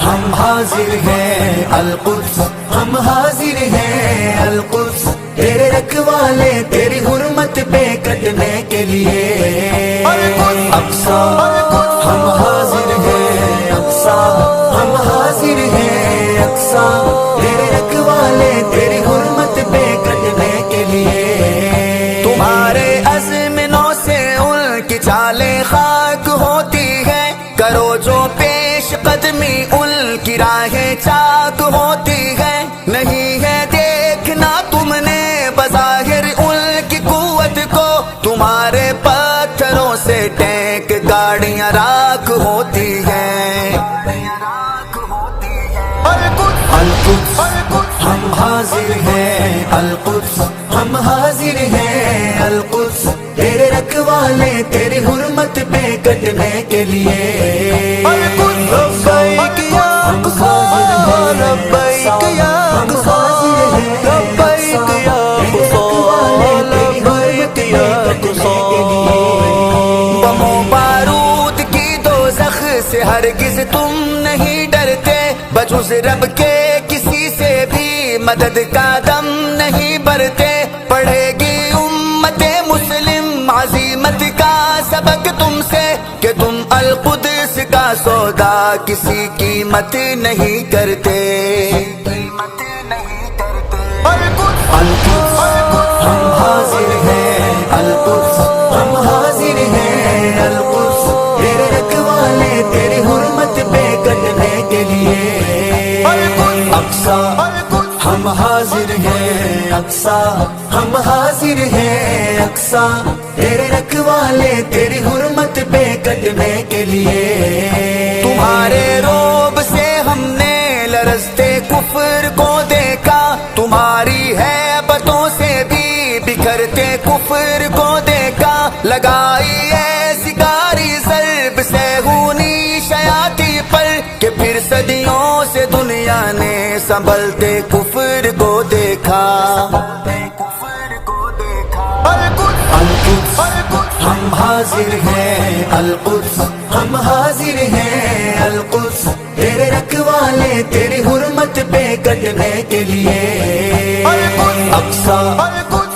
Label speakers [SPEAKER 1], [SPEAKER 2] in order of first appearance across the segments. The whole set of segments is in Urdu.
[SPEAKER 1] ہم حاضر ہیں القدس، ہم حاضر ہیں القدس، تیرے رکھوالے تیری حرمت پہ کٹنے کے لیے اقصیٰ، ہم حاضر ہیں اقصیٰ، ہم حاضر ہیں اقصیٰ، تیرے رکھوالے تیری حرمت پہ کٹنے کے لیے تمہارے عزم نو سے ان کی چالیں خاک ہوتی ہے، کرو جو پیش قدمی ان کی راہیں چاک ہوتی ہے، نہیں ہے دیکھنا تم نے بظاہر ان کی قوت کو، تمہارے پتھروں سے ٹینک گاڑیاں راکھ ہوتی ہیں القدس، ہم حاضر ہیں القدس، ہم حاضر ہیں القدس، تیرے رکھوالے تیری حرمت پہ کٹنے کے لیے
[SPEAKER 2] لبیک یا اقصیٰ، لبیک یا اقصیٰ، لبیک یا اقصیٰ، لبیک یا اقصیٰ۔
[SPEAKER 1] بموں بارود کی دوزخ سے ہرگز تم نہیں ڈرتے، بجز رب کے کسی سے بھی مدد کا دم نہیں برتے، پڑھے گی امت مسلم عزیمت کا سبق تم سے کہ تم القدس کا سودا کسی قیمت نہیں کرتے القدس، ہم حاضر ہیں القدس، ہم حاضر ہیں القدس، تیرے رکھوالے تیری حرمت پہ کٹنے کے لیے اقصیٰ، ہم حاضر ہیں اقصیٰ، ہم حاضر ہیں اقصیٰ، تیرے رکھوالے تیری حرمت پہ کٹنے کے لیے تمہارے روب سے ہم نے لرزتے کفر کو دیکھا، تمہاری ہیبتوں سے بھی بکھرتے کفر کو دیکھا، لگائی ایسی کاری ضرب سیہونی شیاطیں پر کہ پھر صدیوں سے دنیا نے سنبھلتے کفر کو دیکھا القدس، ہم حاضر ہیں القدس، ہم حاضر ہیں القدس، تیرے رکھوالے تیری حرمت پہ کٹنے کے لیے اقصیٰ،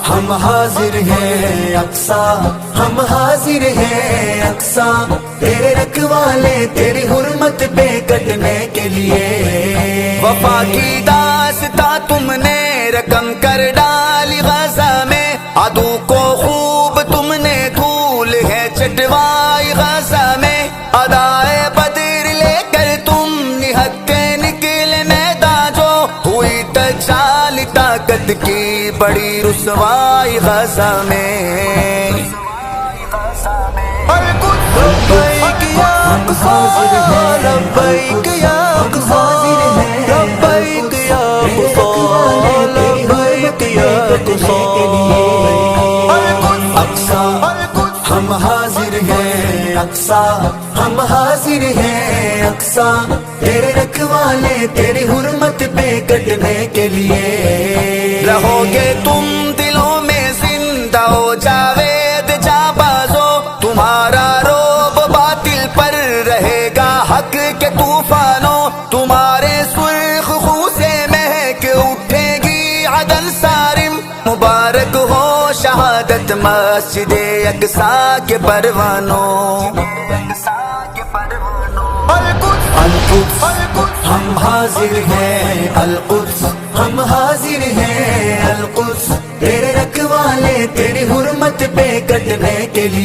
[SPEAKER 1] ہم حاضر ہیں اقصیٰ، ہم حاضر ہیں اقصیٰ، تیرے رکھوالے تیری حرمت پہ کٹنے کے لیے وفا کی داستاں تم نے رقم کر ڈالی غزہ میں، عدو کو خوب تم نے دھول ہے چٹوائی غزہ میں، ادائے بدر لے کر تم نہتے نکلے میدان، جو ہوئی تجال طاقت کی بڑی رسوائی غزہ میں
[SPEAKER 2] لبیک یا اقصیٰ، لبیک یا اقصیٰ، لبیک یا اقصیٰ، لبیک یا
[SPEAKER 1] اقصیٰ، ہم حاضر ہیں اقصیٰ، ہم حاضر ہیں اقصیٰ، تیرے رکھوالے تیری حرمت پہ کٹنے کے لیے رہو گے تم دلوں میں زندہ ہو جاوید جابازو، تمہارا روب باطل پر رہے گا حق کے طوفانوں، تمہارے سرخ خون سے مہک اٹھے گی عدن صارم، مبارک ہو شہادت مسجد اقصیٰ کے پروانوں القدس، ہم حاضر ہیں القدس، ہم حاضر ہیں القدس، تیرے رکھوالے تیری حرمت پہ کٹنے کے لیے